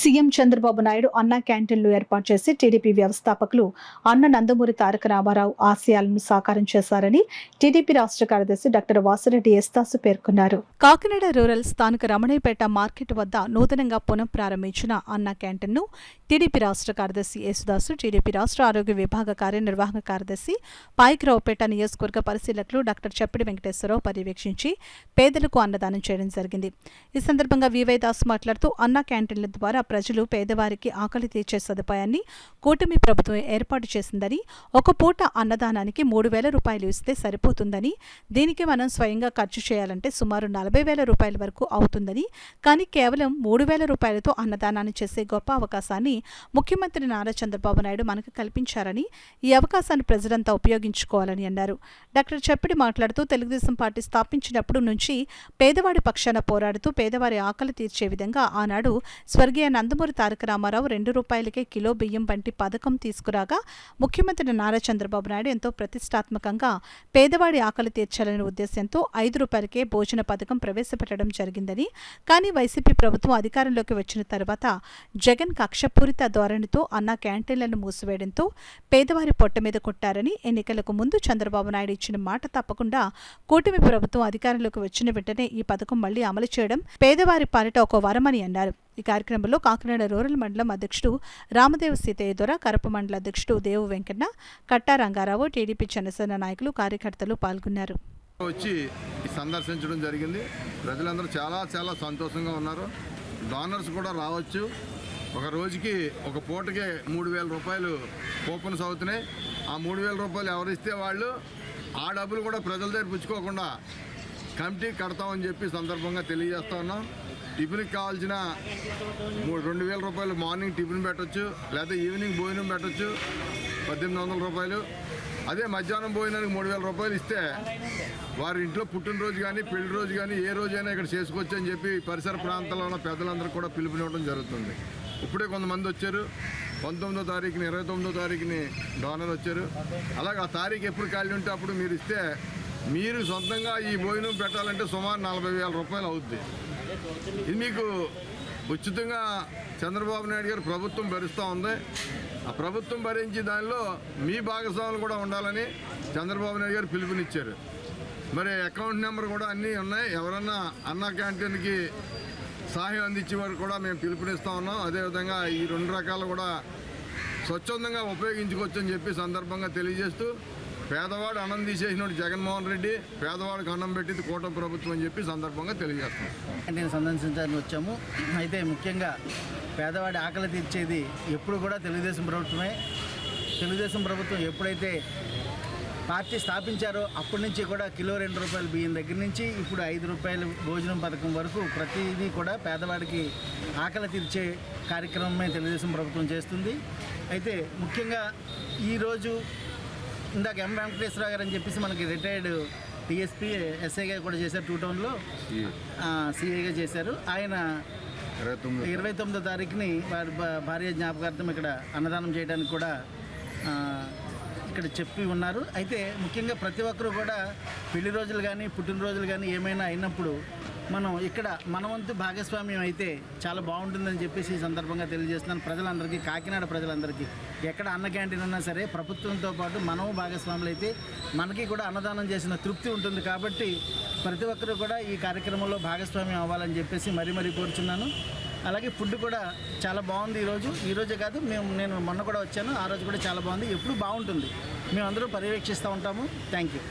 CM Chandrababu Naidu అన్న క్యాంటీన్లు ఏర్పాటు చేసి టీడీపీ వ్యవస్థాపకులు అన్న నందమూరి తారక రామారావు ఆశయాలను సాకారం చేశారని టీడీపీ రాష్ట్ర కార్యదర్శి డాక్టర్ వాసిరెడ్డి ఎస్తాసు పేర్కొన్నారు. కాకినాడ రూరల్ స్థానిక రమణయ్యపేట మార్కెట్ వద్ద నూతనంగా పునఃప్రారంభించిన అన్న క్యాంటీన్ను టీడీపీ రాష్ట్ర కార్యదర్శి యేసుదాసు, టీడీపీ రాష్ట్ర ఆరోగ్య విభాగ కార్యనిర్వాహక కార్యదర్శి పాయిగ్రావుపేట నియోజకవర్గ పరిశీలకులు డాక్టర్ చప్పిడి వెంకటేశ్వరరావు పర్యవేక్షించి పేదలకు అన్నదానం చేయడం జరిగింది. ఈ సందర్భంగా వివై దాస్ మాట్లాడుతూ అన్న క్యాంటీన్ల ద్వారా ప్రజలు పేదవారికి ఆకలి తీర్చే సదుపాయాన్ని కూటమి ప్రభుత్వం ఏర్పాటు చేసిందని, ఒక పూట అన్నదానానికి 3,000 రూపాయలు ఇస్తే సరిపోతుందని, దీనికి మనం స్వయంగా ఖర్చు చేయాలంటే సుమారు 40,000 రూపాయల వరకు అవుతుందని, కానీ కేవలం 3,000 రూపాయలతో అన్నదానాన్ని చేసే గొప్ప అవకాశాన్ని ముఖ్యమంత్రి నారా చంద్రబాబు నాయుడు మనకు కల్పించారని, ఈ అవకాశాన్ని ప్రజలంతా ఉపయోగించుకోవాలని అన్నారు. డాక్టర్ చప్పిడి మాట్లాడుతూ తెలుగుదేశం పార్టీ స్థాపించినప్పుడు నుంచి పేదవాడి పక్షాన పోరాడుతూ పేదవారి ఆకలి తీర్చే విధంగా ఆనాడు స్వర్గీయ నందమూరి తారక రామారావు 2 రూపాయలకే కిలో బియ్యం వంటి పథకం తీసుకురాగా ముఖ్యమంత్రి నారా చంద్రబాబు నాయుడు ఎంతో ప్రతిష్టాత్మకంగా పేదవాడి ఆకలి తీర్చాలనే ఉద్దేశంతో 5 రూపాయలకే భోజన పథకం ప్రవేశపెట్టడం జరిగిందని, కానీ వైసీపీ ప్రభుత్వం అధికారంలోకి వచ్చిన తర్వాత జగన్ కక్షపూరిత ధోరణితో అన్న క్యాంటీన్లను మూసివేయడంతో పేదవారి పొట్ట మీద కొట్టారని, ఎన్నికలకు ముందు చంద్రబాబు నాయుడు ఇచ్చిన మాట తప్పకుండా కూటమి ప్రభుత్వం అధికారంలోకి వచ్చిన వెంటనే ఈ పథకం మళ్లీ అమలు చేయడం పేదవారి పాలిట ఒక వరమని అన్నారు. ఈ కార్యక్రమంలో కాకినాడ రూరల్ మండలం అధ్యక్షుడు రామదేవ సీతయ్య దొర, కరప మండల అధ్యక్షుడు దేవు వెంకన్న, కట్టా రంగారావు, టీడీపీ జనసేన నాయకులు, కార్యకర్తలు పాల్గొన్నారు. వచ్చి సందర్శించడం జరిగింది. ప్రజలందరూ చాలా సంతోషంగా ఉన్నారు. డోనర్స్ కూడా రావచ్చు. ఒక రోజుకి ఒక పూటకే 3,000 రూపాయలు కూపన్స్ అవుతున్నాయి. ఆ 3,000 రూపాయలు ఎవరిస్తే వాళ్ళు ఆ డబ్బులు కూడా ప్రజల దగ్గర పుచ్చుకోకుండా కమిటీ కడతామని చెప్పి సందర్భంగా తెలియజేస్తా ఉన్నాం. టిఫిన్కి కావాల్సిన 2,000 రూపాయలు మార్నింగ్ టిఫిన్ పెట్టవచ్చు, లేదా ఈవినింగ్ భోజనం పెట్టవచ్చు 1,800 రూపాయలు. అదే మధ్యాహ్నం భోజనానికి 3,000 రూపాయలు ఇస్తే వారి ఇంట్లో పుట్టినరోజు కానీ పెళ్లి రోజు కానీ ఏ రోజైనా ఇక్కడ చేసుకోవచ్చు అని చెప్పి పరిసర ప్రాంతాల్లో ఉన్న పెద్దలందరూ కూడా పిలుపునివ్వడం జరుగుతుంది. ఇప్పుడే కొంతమంది వచ్చారు. 19వ తారీఖుని 29వ తారీఖుని డోనర్ వచ్చారు. అలాగే ఆ తారీఖు ఎప్పుడు ఖాళీ ఉంటే అప్పుడు మీరు ఇస్తే మీరు సొంతంగా ఈ భోజనం పెట్టాలంటే సుమారు 40,000 రూపాయలు అవుద్ది. ఇది మీకు ఉచితంగా చంద్రబాబు నాయుడు గారు ప్రభుత్వం భరిస్తూ ఉంది. ఆ ప్రభుత్వం భరించి దానిలో మీ భాగస్వాములు కూడా ఉండాలని చంద్రబాబు నాయుడు గారు పిలుపునిచ్చారు. మరి అకౌంట్ నెంబర్ కూడా అన్నీ ఉన్నాయి. ఎవరన్నా అన్న క్యాంటీన్కి సహాయం అందించే వారు కూడా మేము పిలుపునిస్తూ ఉన్నాం. అదేవిధంగా ఈ 2 రకాలు కూడా స్వచ్ఛందంగా ఉపయోగించుకోవచ్చు అని చెప్పి సందర్భంగా తెలియజేస్తూ, పేదవాడు అన్నం తీసేసినోడు జగన్మోహన్ రెడ్డి, పేదవాడికి అన్నం పెట్టింది కూటమి ప్రభుత్వం అని చెప్పి సందర్భంగా తెలియజేస్తాం. నేను సందర్శించడానికి వచ్చాము. అయితే ముఖ్యంగా పేదవాడి ఆకలి తీర్చేది ఎప్పుడు కూడా తెలుగుదేశం ప్రభుత్వమే. తెలుగుదేశం ప్రభుత్వం ఎప్పుడైతే పార్టీ స్థాపించారో అప్పటి నుంచి కూడా కిలో 2 రూపాయల బియ్యం దగ్గర నుంచి ఇప్పుడు 5 రూపాయల భోజనం పథకం వరకు ప్రతిదీ కూడా పేదవాడికి ఆకలి తీర్చే కార్యక్రమమే తెలుగుదేశం ప్రభుత్వం చేస్తుంది. అయితే ముఖ్యంగా ఈరోజు ఇందాక ఎం వెంకటేశ్వరరావు గారు అని చెప్పేసి మనకి రిటైర్డ్ టీఎస్పీ ఎస్ఐగా కూడా చేశారు. 2 టౌన్లో సిఐగా చేశారు. ఆయన 29వ తారీఖుని వారి భార్య జ్ఞాపకార్థం ఇక్కడ అన్నదానం చేయడానికి కూడా ఇక్కడ చెప్పి ఉన్నారు. అయితే ముఖ్యంగా ప్రతి ఒక్కరూ కూడా పెళ్లి రోజులు కానీ పుట్టినరోజులు కానీ ఏమైనా అయినప్పుడు మనం ఇక్కడ మనవంతు భాగస్వామ్యం అయితే చాలా బాగుంటుందని చెప్పేసి ఈ సందర్భంగా తెలియజేస్తున్నాను. ప్రజలందరికీ, కాకినాడ ప్రజలందరికీ ఎక్కడ అన్న క్యాంటీన్ ఉన్నా సరే ప్రభుత్వంతో పాటు మనము భాగస్వాములు అయితే మనకి కూడా అన్నదానం చేసిన తృప్తి ఉంటుంది. కాబట్టి ప్రతి ఒక్కరూ కూడా ఈ కార్యక్రమంలో భాగస్వామ్యం అవ్వాలని చెప్పేసి మరీ కోరుచున్నాను. అలాగే ఫుడ్ కూడా చాలా బాగుంది. ఈరోజే కాదు, నేను మొన్న కూడా వచ్చాను. ఆ రోజు కూడా చాలా బాగుంది. ఎప్పుడు బాగుంటుంది. మేమందరూ పర్యవేక్షిస్తూ ఉంటాము. Thank you.